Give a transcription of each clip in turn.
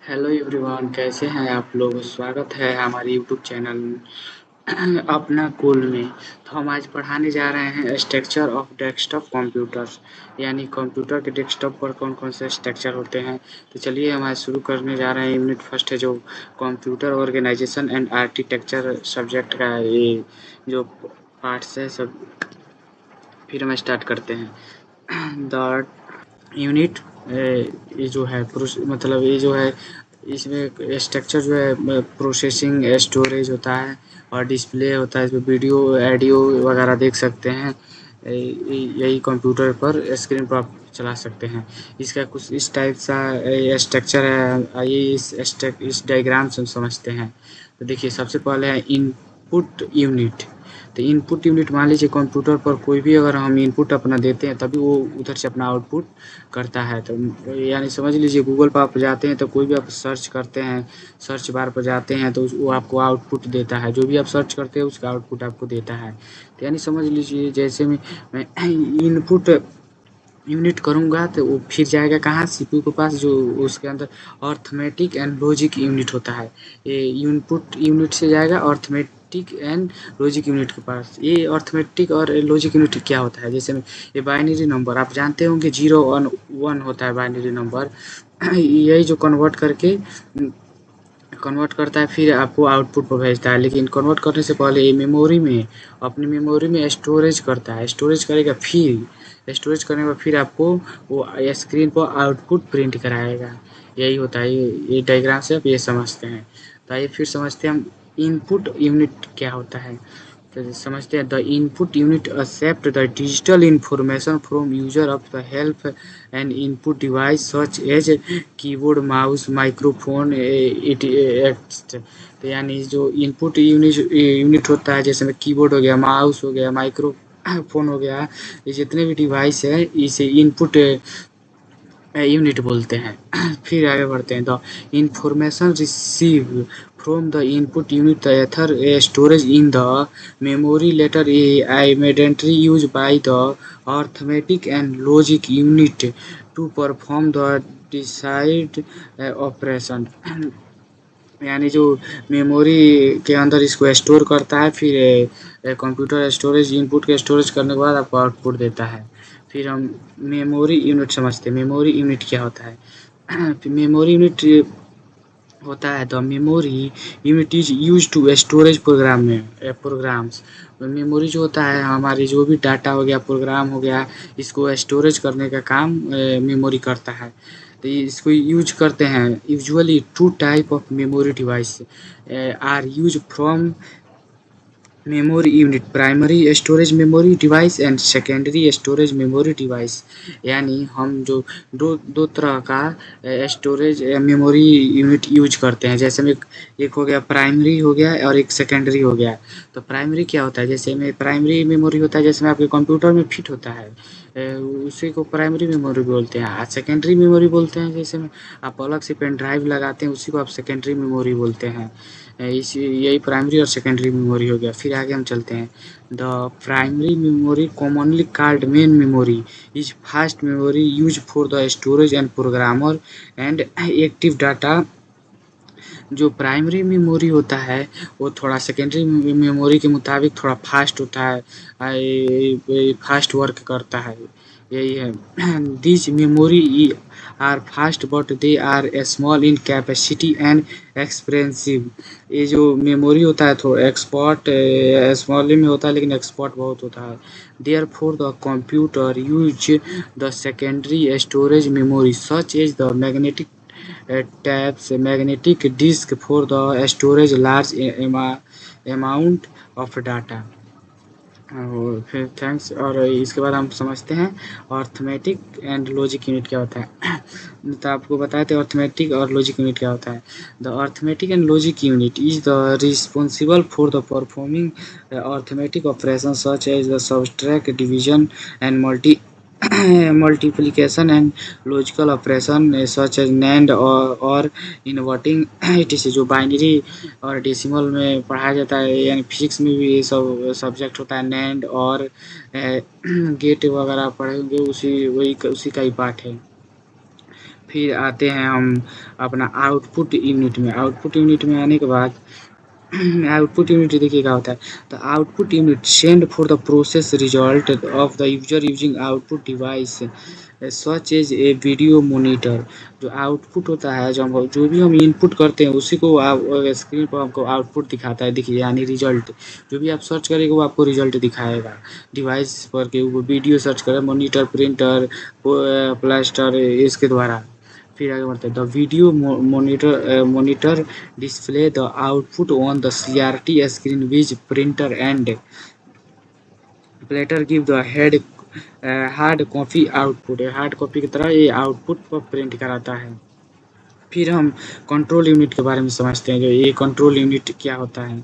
Hello everyone, कैसे हैं आप लोग। स्वागत है हमारे यूट्यूब चैनल अपना कूल में। तो हम आज पढ़ाने जा रहे हैं स्ट्रक्चर ऑफ डेस्कटॉप कंप्यूटर्स, यानी कंप्यूटर के डेस्कटॉप पर कौन कौन से स्ट्रक्चर होते हैं। तो चलिए हम आज शुरू करने जा रहे हैं। यूनिट फर्स्ट है जो computer organisation and architecture subject का ये जो पार्ट्स है सब। फिर हम स्टार्ट करते हैं। द यूनिट ये जो है मतलब ये जो है इसमें स्ट्रक्चर जो है प्रोसेसिंग स्टोरेज होता है और डिस्प्ले होता है। इसमें वीडियो ऑडियो वगैरह देख सकते हैं। यही कंप्यूटर पर स्क्रीन पर आप चला सकते हैं। इसका कुछ इस टाइप सा स्ट्रक्चर है। आइए इस डायग्राम से हम समझते हैं। तो देखिए, सबसे पहले है इनपुट यूनिट। तो इनपुट यूनिट मान लीजिए कंप्यूटर पर कोई भी अगर हम इनपुट अपना देते हैं तभी वो उधर से अपना आउटपुट करता है। तो यानी समझ लीजिए गूगल पर आप जाते हैं तो कोई भी आप सर्च करते हैं, सर्च बार पर जाते हैं तो वो आपको आउटपुट देता है। जो भी आप सर्च करते हैं उसका आउटपुट आपको देता है। तो यानी समझ लीजिए जैसे मैं इनपुट यूनिट करूँगा तो वो फिर जाएगा कहाँ, सीपीयू के पास, जो उसके अंदर अर्थमेटिक एंड लॉजिक यूनिट होता है। ये इनपुट यूनिट से जाएगा अर्थमेटिक एंड लॉजिक यूनिट के पास। ये अर्थमेटिक और लॉजिक यूनिट क्या होता है, जैसे ये बाइनरी नंबर आप जानते होंगे, 0 और 1 होता है बाइनरी नंबर। यही जो कन्वर्ट करता है फिर आपको आउटपुट पर भेजता है। लेकिन कन्वर्ट करने से पहले ये मेमोरी में, अपनी मेमोरी में स्टोरेज करता है। स्टोरेज करेगा, फिर स्टोरेज करने के बाद फिर आपको वो स्क्रीन पर आउटपुट प्रिंट कराएगा। यही होता है। ये डायग्राम से आप ये समझते हैं। तो आइए फिर समझते हैं हम इनपुट यूनिट क्या होता है। तो समझते हैं, the input unit accept the digital information from user of the help and input device such as keyboard, mouse, microphone तो यानी जो इनपुट यूनिट होता है, जैसे में कीबोर्ड हो गया, माउस हो गया, माइक्रोफोन हो गया, ये जितने भी डिवाइस है इसे इनपुट यूनिट बोलते हैं। फिर आगे बढ़ते हैं। The information receive from the input unit the either storage in the memory later immediately use by the arithmetic and logic unit to perform the decide operation. यानी जो मेमोरी के अंदर इसको स्टोर करता है, फिर कंप्यूटर स्टोरेज इनपुट के storage करने के बाद आपको आउटपुट देता है। फिर हम मेमोरी यूनिट समझते हैं। मेमोरी यूनिट क्या होता है। मेमोरी यूनिट होता है the memory unit is use to storage programs. Memory जो होता है, हमारी जो भी डाटा हो गया, प्रोग्राम हो गया, इसको स्टोरेज करने का काम मेमोरी करता है। तो इसको यूज करते हैं। Usually two type of memory device are use from memory unit, primary storage memory device and secondary storage memory device. यानी हम जो दो तरह का स्टोरेज मेमोरी यूनिट यूज करते हैं। जैसे में एक हो गया प्राइमरी हो गया और एक सेकेंडरी हो गया। तो प्राइमरी क्या होता है, जैसे में प्राइमरी मेमोरी होता है जैसे में आपके कंप्यूटर में फिट होता है, उसी को प्राइमरी मेमोरी बोलते हैं। और सेकेंडरी मेमोरी बोलते हैं जैसे में आप अलग से पेन ड्राइव लगाते हैं, उसी को आप सेकेंडरी मेमोरी बोलते हैं। इसी यही प्राइमरी और सेकेंडरी मेमोरी हो गया। फिर आगे हम चलते हैं। The primary memory commonly called main memory is fast memory use for the storage and programmer and active data. जो प्राइमरी मेमोरी होता है वो थोड़ा सेकेंडरी मेमोरी के मुताबिक थोड़ा फास्ट होता है, फास्ट वर्क करता है। यही है। This memory are fast but they are small in capacity and expensive. ये जो मेमोरी होता है थोड़ा एक्सपोर्ट स्मॉल में होता है लेकिन एक्सपोर्ट बहुत होता है। Therefore the computer use the secondary storage memory such as the magnetic tabs, magnetic disk for the storage large amount of data. और फिर थैंक्स। और इसके बाद हम समझते हैं अर्थमेटिक एंड लॉजिक यूनिट क्या होता है। तो आपको बताए थे अर्थमेटिक और लॉजिक यूनिट क्या होता है। The arithmetic and logic unit is the responsible for the performing arithmetic operation such as the subtract, division and multiplication and logical operation such as NAND और इन्वर्टिंग etc, जो binary और decimal में पढ़ाया जाता है। यानी फिजिक्स में भी ये सब सब्जेक्ट होता है। NAND और गेट वगैरह पढ़े होंगे, उसी का ही पार्ट है। फिर आते हैं हम अपना आउटपुट यूनिट में। आउटपुट यूनिट में आने के बाद आउटपुट यूनिट देखिए क्या होता है। The output unit send for the process result of the user using output device such as a video monitor. जो आउटपुट होता है, जो भी हम इनपुट करते हैं उसी को स्क्रीन पर हमको आउटपुट दिखाता है। देखिए यानी रिजल्ट, जो भी आप सर्च करेंगे वो आपको रिजल्ट दिखाएगा। डिवाइस पर के वो वीडियो सर्च करें, मॉनिटर, प्रिंटर, प्लास्टर, इसके द्वारा। फिर आगे बढ़ते हैं। The video monitor display the output on the CRT screen which printer and platter give the hard copy output. Hard copy की तरह ये आउटपुट पर प्रिंट कराता है। फिर हम कंट्रोल यूनिट के बारे में समझते हैं। जो ये कंट्रोल यूनिट क्या होता है।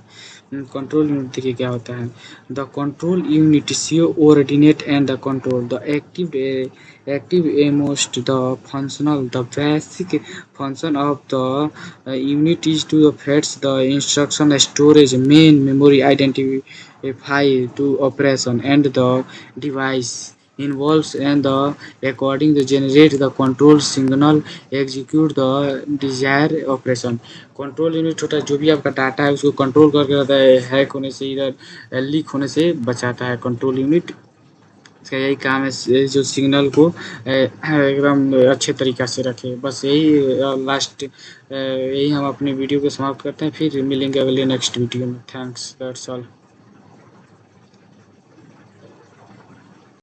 कंट्रोल यूनिट देखिए क्या होता है। The control unit coordinate and the control the active almost the functional the basic function of the unit is to fetch the instruction storage main memory identify to operation and the device involves and the according to generate the control signal execute the desired operation। Control unit होता है जो भी आपका data है उसको control करके रहता है, हैक होने से, इधर लीक होने से बचाता है कंट्रोल यूनिट। इसका यही काम है जो सिग्नल को एकदम अच्छे तरीक़ा से रखे। बस यही लास्ट यही हम अपनी वीडियो को समाप्त करते हैं। फिर मिलेंगे अगले नेक्स्ट वीडियो में। Thanks, that's all.